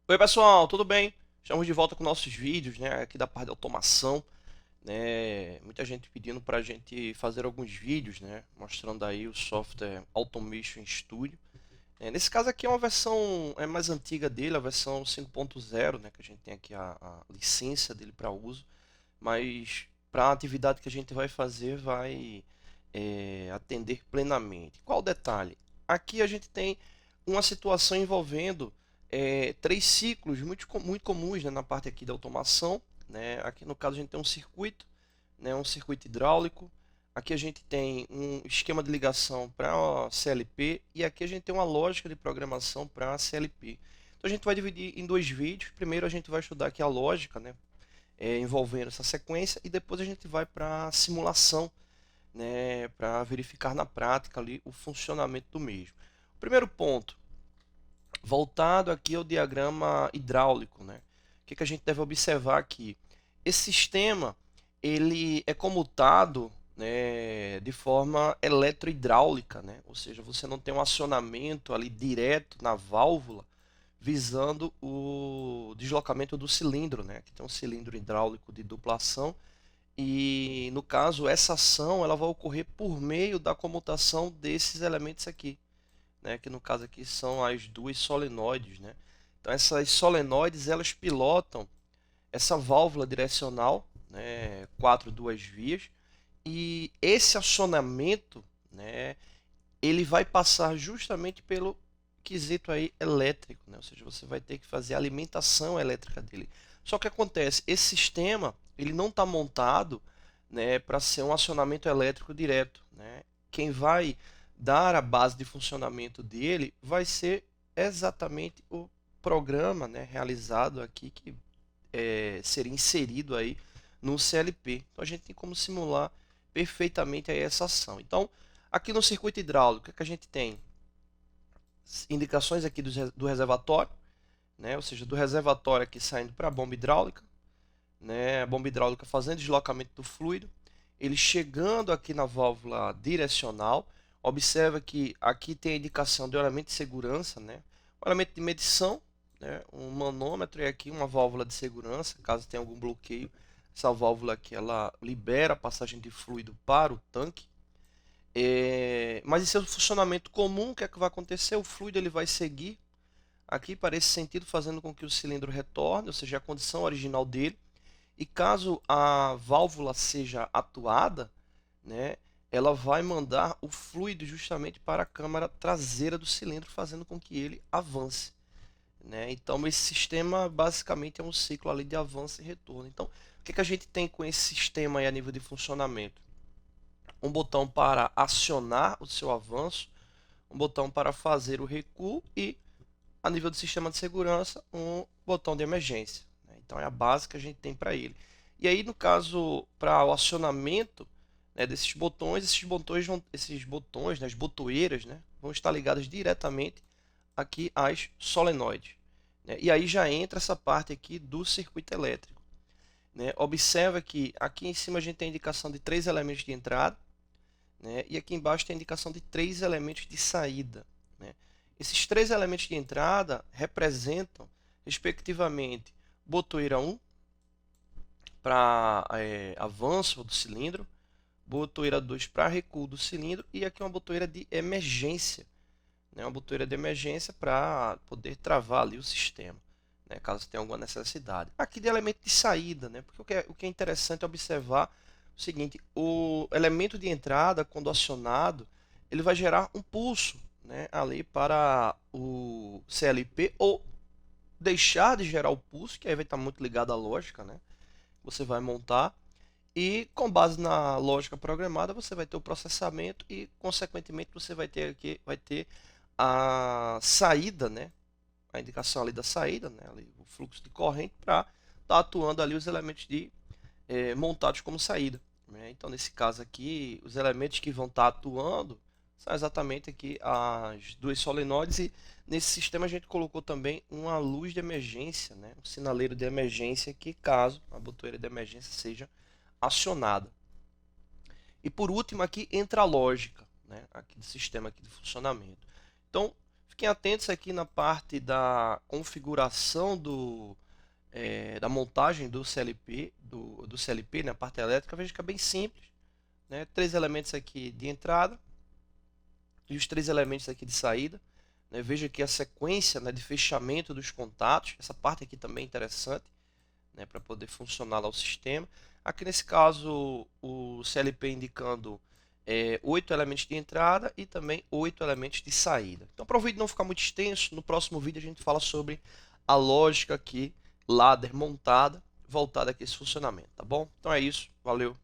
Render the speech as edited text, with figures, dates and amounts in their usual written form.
Oi pessoal, tudo bem? Estamos de volta com nossos vídeos, né, aqui da parte de automação, né? Muita gente pedindo para a gente fazer alguns vídeos, né, mostrando aí o software Automation Studio. Nesse caso aqui é uma versão mais antiga dele, a versão 5.0, né, que a gente tem aqui a licença dele para uso, mas para a atividade que a gente vai fazer vai atender plenamente. Qual o detalhe? Aqui a gente tem uma situação envolvendo três ciclos muito comuns, né, na parte aqui da automação. Né? Aqui no caso a gente tem um circuito, né, um circuito hidráulico. Aqui a gente tem um esquema de ligação para CLP e aqui a gente tem uma lógica de programação para CLP. Então a gente vai dividir em dois vídeos. Primeiro a gente vai estudar aqui a lógica, né, envolvendo essa sequência, e depois a gente vai para a simulação, né, para verificar na prática ali o funcionamento do mesmo. O primeiro ponto, voltado aqui ao diagrama hidráulico, né? O que a gente deve observar aqui? Esse sistema ele é comutado, né, de forma eletrohidráulica, né? Ou seja, você não tem um acionamento ali direto na válvula visando o deslocamento do cilindro, né? Que tem um cilindro hidráulico de dupla ação e no caso essa ação ela vai ocorrer por meio da comutação desses elementos aqui, né, que no caso aqui são as duas solenoides, né? Então essas solenoides elas pilotam essa válvula direcional, né, quatro duas vias, e esse acionamento, né, ele vai passar justamente pelo quesito aí elétrico, né? Ou seja, você vai ter que fazer a alimentação elétrica dele. Só que acontece, esse sistema ele não está montado, né, para ser um acionamento elétrico direto, né? Quem vai dar a base de funcionamento dele vai ser exatamente o programa, né, realizado aqui que seria inserido aí no CLP. Então a gente tem como simular perfeitamente aí essa ação. Então aqui no circuito hidráulico, o que a gente tem? Indicações aqui do reservatório, né? Ou seja, do reservatório aqui saindo para a bomba hidráulica, né? A bomba hidráulica fazendo deslocamento do fluido, ele chegando aqui na válvula direcional. Observa que aqui tem a indicação do elemento de segurança, né? O elemento de medição, né? Um manômetro, e aqui uma válvula de segurança, caso tenha algum bloqueio. Essa válvula aqui ela libera a passagem de fluido para o tanque. Mas em seu funcionamento comum, o que é que vai acontecer? O fluido ele vai seguir aqui para esse sentido, fazendo com que o cilindro retorne, ou seja, a condição original dele. E caso a válvula seja atuada, né, ela vai mandar o fluido justamente para a câmara traseira do cilindro, fazendo com que ele avance. Né? Então, esse sistema basicamente é um ciclo ali de avanço e retorno. Então, o que a gente tem com esse sistema aí a nível de funcionamento? Um botão para acionar o seu avanço, um botão para fazer o recuo e, a nível do sistema de segurança, um botão de emergência. Né? Então, é a base que a gente tem para ele. E aí, no caso, para o acionamento, né, desses botões, esses botões, né, as botoeiras, né, vão estar ligadas diretamente aqui às solenoides. Né? E aí já entra essa parte aqui do circuito elétrico. Né? Observa que aqui em cima a gente tem a indicação de três elementos de entrada, né? E aqui embaixo tem a indicação de três elementos de saída. Né? Esses três elementos de entrada representam, respectivamente, botoeira 1 para avanço do cilindro, botoeira 2 para recuo do cilindro e aqui uma botoeira de emergência, né? Uma botoeira de emergência para poder travar ali o sistema, né? Caso tenha alguma necessidade. Aqui de elemento de saída, né? Porque o que é interessante é observar o seguinte: o elemento de entrada, quando acionado, ele vai gerar um pulso, né, ali para o CLP, ou deixar de gerar o pulso, que aí vai estar muito ligado à lógica, né? Você vai montar e com base na lógica programada você vai ter o processamento e consequentemente você vai ter a saída, né? A indicação ali da saída, né? Ali, o fluxo de corrente para estar atuando ali os elementos montados como saída. Né? Então nesse caso aqui os elementos que vão estar atuando são exatamente aqui as duas solenoides, e nesse sistema a gente colocou também uma luz de emergência, né? Um sinaleiro de emergência que caso a botoeira de emergência seja acionada. E por último aqui entra a lógica, né, aqui do sistema aqui de funcionamento. Então fiquem atentos aqui na parte da configuração da montagem do CLP, do CLP, na parte elétrica. Veja que é bem simples, né? 3 elementos aqui de entrada e os 3 elementos aqui de saída, né? Veja aqui a sequência, né, de fechamento dos contatos. Essa parte aqui também é interessante, né, para poder funcionar lá o sistema. Aqui nesse caso o CLP indicando 8 elementos de entrada e também 8 elementos de saída. Então, para o vídeo não ficar muito extenso, no próximo vídeo a gente fala sobre a lógica aqui, ladder montada, voltada aqui a esse funcionamento, tá bom? Então é isso, valeu!